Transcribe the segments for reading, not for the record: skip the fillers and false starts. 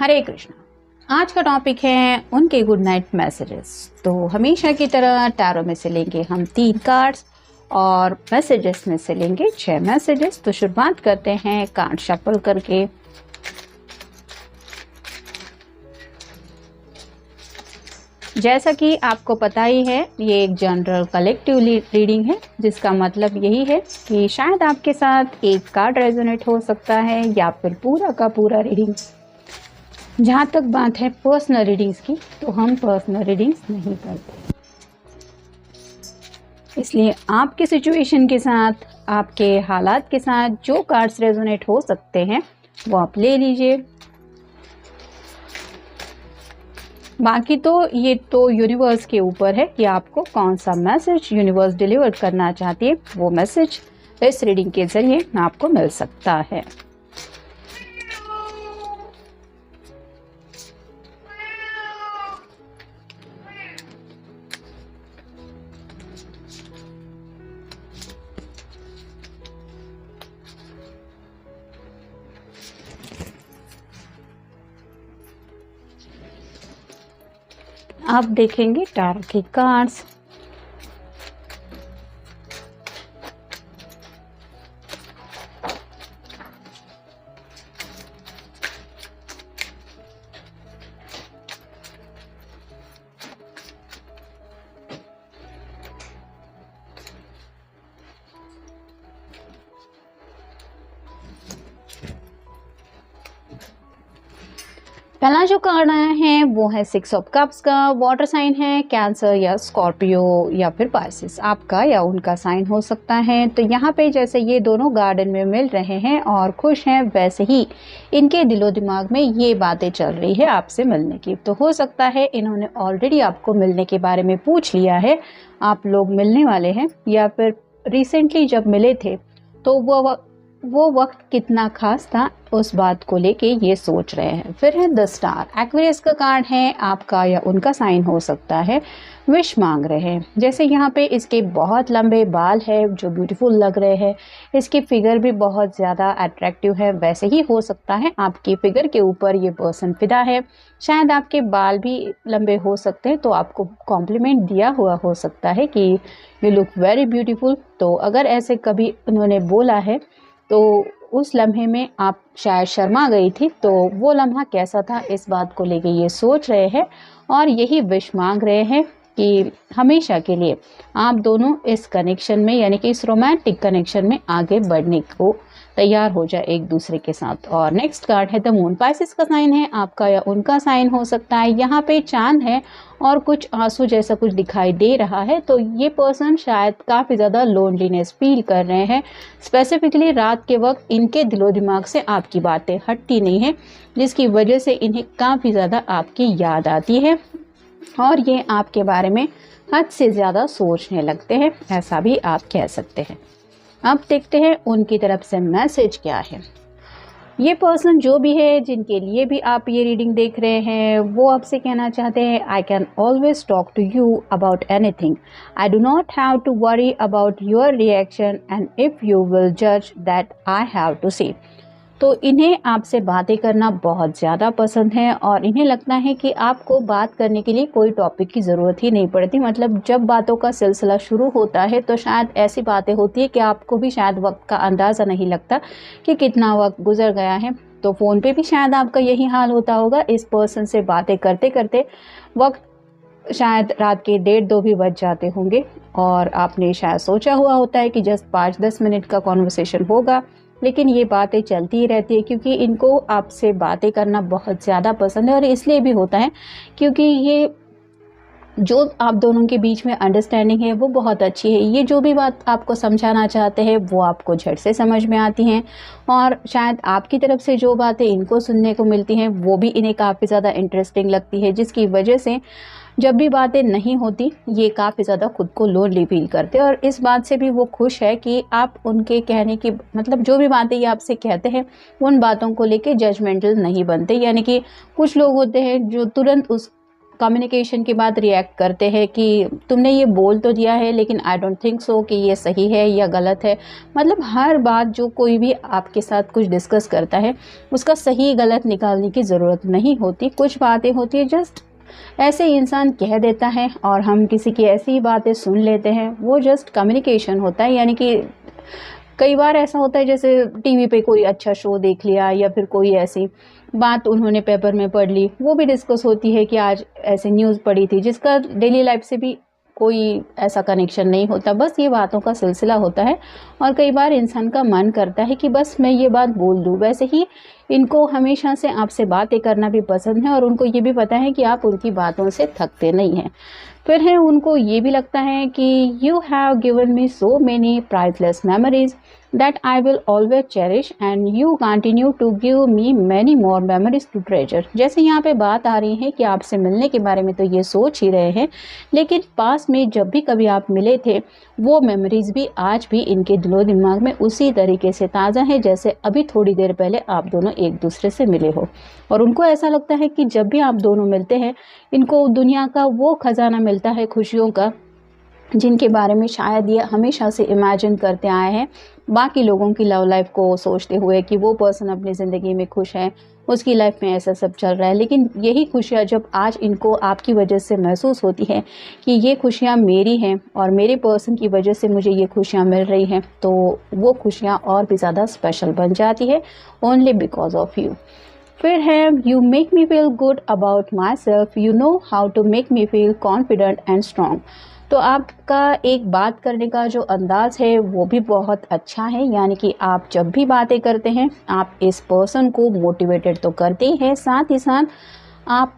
हरे कृष्णा। आज का टॉपिक है उनके गुड नाइट मैसेजेस। तो हमेशा की तरह टैरो में से लेंगे हम 3 कार्ड्स और मैसेजेस में से लेंगे 6 मैसेजेस। तो शुरुआत करते हैं कार्ड शफल करके। जैसा कि आपको पता ही है, ये एक जनरल कलेक्टिव रीडिंग है, जिसका मतलब यही है कि शायद आपके साथ एक कार्ड रेजोनेट हो सकता है या फिर पूरा का पूरा रीडिंग। जहाँ तक बात है पर्सनल रीडिंग्स की, तो हम पर्सनल रीडिंग्स नहीं करते, इसलिए आपके सिचुएशन के साथ, आपके हालात के साथ जो कार्ड्स रेजोनेट हो सकते हैं वो आप ले लीजिए। बाकी तो ये तो यूनिवर्स के ऊपर है कि आपको कौन सा मैसेज यूनिवर्स डिलीवर करना चाहती है, वो मैसेज इस रीडिंग के जरिए आपको मिल सकता है। आप देखेंगे टैरो के कार्ड्स। पहला जो कार्ड आया है वो है 6 ऑफ कप्स का। वाटर साइन है, कैंसर या स्कॉर्पियो या फिर पाइसेस आपका या उनका साइन हो सकता है। तो यहाँ पे जैसे ये दोनों गार्डन में मिल रहे हैं और खुश हैं, वैसे ही इनके दिलो दिमाग में ये बातें चल रही है आपसे मिलने की। तो हो सकता है इन्होंने ऑलरेडी आपको मिलने के बारे में पूछ लिया है, आप लोग मिलने वाले हैं, या फिर रिसेंटली जब मिले थे तो वो वक्त कितना खास था उस बात को लेके ये सोच रहे हैं। फिर है द स्टार। एक्वेरियस का कार्ड है, आपका या उनका साइन हो सकता है, विश मांग रहे हैं। जैसे यहाँ पे इसके बहुत लंबे बाल है जो ब्यूटीफुल लग रहे हैं, इसकी फिगर भी बहुत ज़्यादा अट्रैक्टिव है, वैसे ही हो सकता है आपकी फिगर के ऊपर ये पर्सन फिदा है। शायद आपके बाल भी लंबे हो सकते हैं, तो आपको कॉम्प्लीमेंट दिया हुआ हो सकता है कि यू लुक वेरी ब्यूटीफुल। तो अगर ऐसे कभी उन्होंने बोला है तो उस लम्हे में आप शायद शर्मा गई थी, तो वो लम्हा कैसा था इस बात को लेके ये सोच रहे हैं और यही विश मांग रहे हैं कि हमेशा के लिए आप दोनों इस कनेक्शन में, यानी कि इस रोमांटिक कनेक्शन में आगे बढ़ने को तैयार हो जाए एक दूसरे के साथ। और नेक्स्ट कार्ड है द मून। पाइसेस का साइन है, आपका या उनका साइन हो सकता है। यहाँ पे चांद है और कुछ आंसू जैसा कुछ दिखाई दे रहा है। तो ये पर्सन शायद काफ़ी ज़्यादा लोनलीनेस फील कर रहे हैं। स्पेसिफिकली रात के वक्त इनके दिलो दिमाग से आपकी बातें हटती नहीं है, जिसकी वजह से इन्हें काफ़ी ज़्यादा आपकी याद आती है और ये आपके बारे में हद से ज़्यादा सोचने लगते हैं, ऐसा भी आप कह सकते हैं। अब देखते हैं उनकी तरफ से मैसेज क्या है। ये पर्सन जो भी है, जिनके लिए भी आप ये रीडिंग देख रहे हैं, वो आपसे कहना चाहते हैं I can always talk to you about anything. I do not have to worry about your reaction and if you will जज that I have to see. तो इन्हें आपसे बातें करना बहुत ज़्यादा पसंद है और इन्हें लगता है कि आपको बात करने के लिए कोई टॉपिक की ज़रूरत ही नहीं पड़ती। मतलब जब बातों का सिलसिला शुरू होता है तो शायद ऐसी बातें होती है कि आपको भी शायद वक्त का अंदाज़ा नहीं लगता कि कितना वक्त गुजर गया है। तो फ़ोन पे भी शायद आपका यही हाल होता होगा। इस पर्सन से बातें करते करते वक्त शायद रात के 1:30-2 भी बज जाते होंगे और आपने शायद सोचा हुआ होता है कि जस्ट 5-10 मिनट का कॉन्वर्सेशन होगा, लेकिन ये बातें चलती ही रहती है क्योंकि इनको आपसे बातें करना बहुत ज़्यादा पसंद है। और इसलिए भी होता है क्योंकि ये जो आप दोनों के बीच में अंडरस्टैंडिंग है वो बहुत अच्छी है। ये जो भी बात आपको समझाना चाहते हैं वो आपको झट से समझ में आती हैं और शायद आपकी तरफ से जो बातें इनको सुनने को मिलती हैं वो भी इन्हें काफ़ी ज़्यादा इंटरेस्टिंग लगती है, जिसकी वजह से जब भी बातें नहीं होती ये काफ़ी ज़्यादा खुद को लोनली फील करते हैं। और इस बात से भी वो खुश है कि आप उनके कहने की, मतलब जो भी बातें ये आपसे कहते हैं उन बातों को लेके जजमेंटल नहीं बनते। यानी कि कुछ लोग होते हैं जो तुरंत उस कम्युनिकेशन के बाद रिएक्ट करते हैं कि तुमने ये बोल तो दिया है लेकिन आई डोंट थिंक सो कि ये सही है या गलत है। मतलब हर बात जो कोई भी आपके साथ कुछ डिस्कस करता है उसका सही गलत निकालने की ज़रूरत नहीं होती। कुछ बातें होती है जस्ट ऐसे ही इंसान कह देता है और हम किसी की ऐसी ही बातें सुन लेते हैं, वो जस्ट कम्युनिकेशन होता है। यानी कि कई बार ऐसा होता है जैसे टीवी पे कोई अच्छा शो देख लिया या फिर कोई ऐसी बात उन्होंने पेपर में पढ़ ली, वो भी डिस्कस होती है कि आज ऐसे न्यूज़ पढ़ी थी जिसका डेली लाइफ से भी कोई ऐसा कनेक्शन नहीं होता, बस ये बातों का सिलसिला होता है। और कई बार इंसान का मन करता है कि बस मैं ये बात बोल दूँ। वैसे ही इनको हमेशा से आपसे बातें करना भी पसंद है और उनको ये भी पता है कि आप उनकी बातों से थकते नहीं हैं। फिर है उनको ये भी लगता है कि you have given me so many priceless memories that I will always cherish and you continue to give me many more memories to treasure। जैसे यहाँ पे बात आ रही है कि आपसे मिलने के बारे में तो ये सोच ही रहे हैं, लेकिन पास में जब भी कभी आप मिले थे वो मेमोरीज भी आज भी इनके दिलो दिमाग में उसी तरीके से ताज़ा है जैसे अभी थोड़ी देर पहले आप दोनों एक दूसरे से मिले हो। और उनको ऐसा लगता है कि जब भी आप दोनों मिलते हैं इनको दुनिया का वो खजाना मिलता है खुशियों का, जिनके बारे में शायद ये हमेशा से इमेजिन करते आए हैं बाकी लोगों की लव लाइफ को सोचते हुए कि वो पर्सन अपनी ज़िंदगी में खुश है, उसकी लाइफ में ऐसा सब चल रहा है। लेकिन यही खुशियाँ जब आज इनको आपकी वजह से महसूस होती है कि ये खुशियाँ मेरी हैं और मेरे पर्सन की वजह से मुझे ये खुशियाँ मिल रही हैं, तो वो खुशियाँ और भी ज़्यादा स्पेशल बन जाती है ओनली बिकॉज ऑफ यू। फिर है you make me feel good about myself, you know how to make me feel confident and strong. तो आपका एक बात करने का जो अंदाज़ है वो भी बहुत अच्छा है। यानी कि आप जब भी बातें करते हैं आप इस पर्सन को मोटिवेटेड तो करते ही हैं, साथ ही साथ आप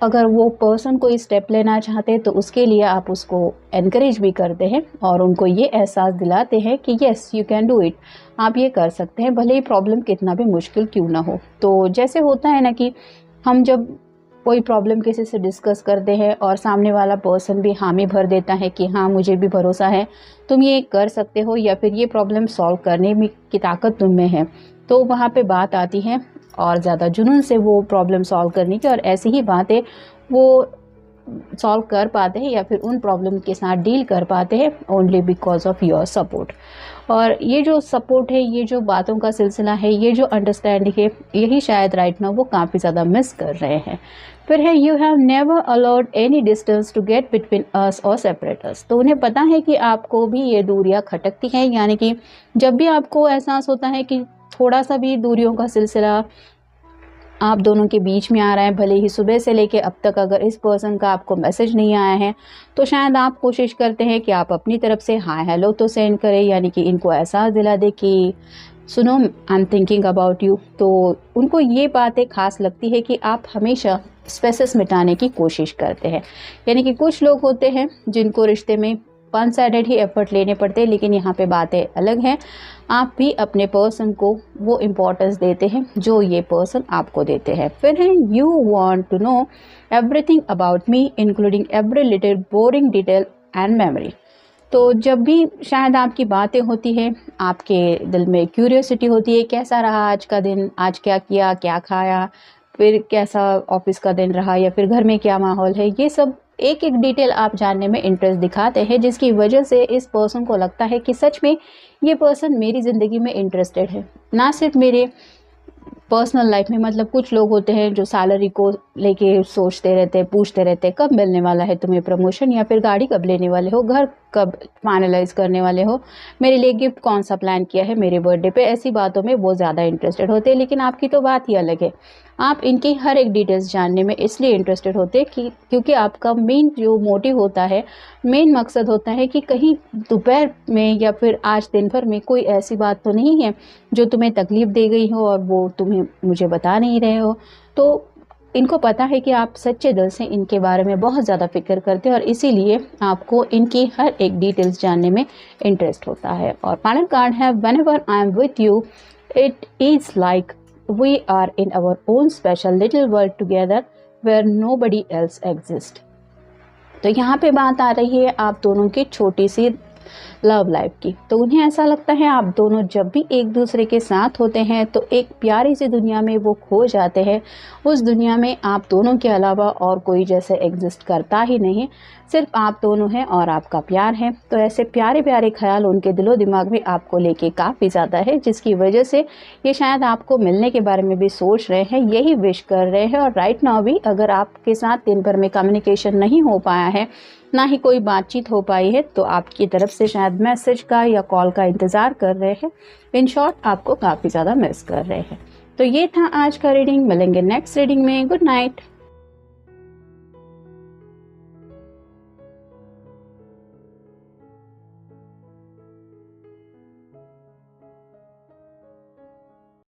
अगर वो पर्सन कोई स्टेप लेना चाहते हैं तो उसके लिए आप उसको एनकरेज भी करते हैं और उनको ये एहसास दिलाते हैं कि yes you can do it, आप ये कर सकते हैं भले ही प्रॉब्लम कितना भी मुश्किल क्यों ना हो। तो जैसे होता है ना कि हम जब कोई प्रॉब्लम किसी से डिस्कस करते हैं और सामने वाला पर्सन भी हामी भर देता है कि हाँ मुझे भी भरोसा है तुम ये कर सकते हो या फिर ये प्रॉब्लम सॉल्व करने में की ताकत तुम में है, तो वहाँ पे बात आती है और ज़्यादा जुनून से वो प्रॉब्लम सॉल्व करने की, और ऐसी ही बातें वो सॉल्व कर पाते हैं या फिर उन प्रॉब्लम के साथ डील कर पाते हैं only because of your support. और ये जो सपोर्ट है, ये जो बातों का सिलसिला है, ये जो अंडरस्टैंडिंग है, यही शायद राइट नाउ वो काफ़ी ज़्यादा मिस कर रहे हैं। फिर है you have never allowed any distance to get between us और सेपरेट अस। तो उन्हें पता है कि आपको भी ये दूरियां खटकती हैं। यानी कि जब भी आपको एहसास होता है कि थोड़ा सा भी दूरियों का सिलसिला आप दोनों के बीच में आ रहा है, भले ही सुबह से लेके अब तक अगर इस पर्सन का आपको मैसेज नहीं आया है तो शायद आप कोशिश करते हैं कि आप अपनी तरफ से हाय हेलो तो सेंड करें, यानी कि इनको एहसास दिला दे कि सुनो I am thinking about you. तो उनको ये बातें खास लगती है कि आप हमेशा स्पेसेस मिटाने की कोशिश करते हैं। यानी कि कुछ लोग होते हैं जिनको रिश्ते में वन साइडेड ही एफर्ट लेने पड़ते हैं, लेकिन यहाँ पे बातें अलग हैं। आप भी अपने पर्सन को वो इम्पोर्टेंस देते हैं जो ये पर्सन आपको देते हैं। फिर है you want to know everything about me including every little boring detail and memory. तो जब भी शायद आपकी बातें होती है आपके दिल में क्यूरियोसिटी होती है, कैसा रहा आज का दिन, आज क्या किया, क्या खाया, फिर कैसा ऑफिस का दिन रहा या फिर घर में क्या माहौल है, ये सब एक एक डिटेल आप जानने में इंटरेस्ट दिखाते हैं, जिसकी वजह से इस पर्सन को लगता है कि सच में ये पर्सन मेरी ज़िंदगी में इंटरेस्टेड है, ना सिर्फ मेरे पर्सनल लाइफ में। मतलब कुछ लोग होते हैं जो सैलरी को लेके सोचते रहते हैं, पूछते रहते हैं कब मिलने वाला है तुम्हें प्रमोशन, या फिर गाड़ी कब लेने वाले हो, घर कब फाइनलाइज करने वाले हो, मेरे लिए गिफ्ट कौन सा प्लान किया है मेरे बर्थडे पे। ऐसी बातों में वो ज़्यादा इंटरेस्टेड होते हैं। लेकिन आपकी तो बात ही अलग है, आप इनकी हर एक डिटेल्स जानने में इसलिए इंटरेस्टेड होते हैं क्योंकि आपका मेन जो मोटिव होता है, मेन मकसद होता है कि कहीं दोपहर में या फिर आज दिन भर में कोई ऐसी बात तो नहीं है जो तुम्हें तकलीफ़ दे गई हो और वो तुम्हें मुझे बता नहीं रहे हो। तो इनको पता है कि आप सच्चे दिल से इनके बारे में बहुत ज़्यादा फिक्र करते हैं और इसीलिए आपको इनकी हर एक डिटेल्स जानने में इंटरेस्ट होता है। और फाइनल कार्ड है whenever I am with you it is like we are in our own special little world together where nobody else exists। तो यहाँ पे बात आ रही है आप दोनों की छोटी सी लव लाइफ की। तो उन्हें ऐसा लगता है आप दोनों जब भी एक दूसरे के साथ होते हैं तो एक प्यारी सी दुनिया में वो खो जाते हैं। उस दुनिया में आप दोनों के अलावा और कोई जैसे एग्जिस्ट करता ही नहीं, सिर्फ आप दोनों हैं और आपका प्यार है। तो ऐसे प्यारे प्यारे ख्याल उनके दिलो दिमाग में आपको लेके काफ़ी ज़्यादा है, जिसकी वजह से ये शायद आपको मिलने के बारे में भी सोच रहे हैं, यही विश कर रहे हैं। और राइट नाउ भी अगर आपके साथ दिन भर में कम्युनिकेशन नहीं हो पाया है, ना ही कोई बातचीत हो पाई है, तो आपकी तरफ से शायद मैसेज का या कॉल का इंतज़ार कर रहे हैं। इन शॉर्ट आपको काफ़ी ज़्यादा मिस कर रहे हैं। तो ये था आज का रीडिंग। मिलेंगे नेक्स्ट रीडिंग में। Good night.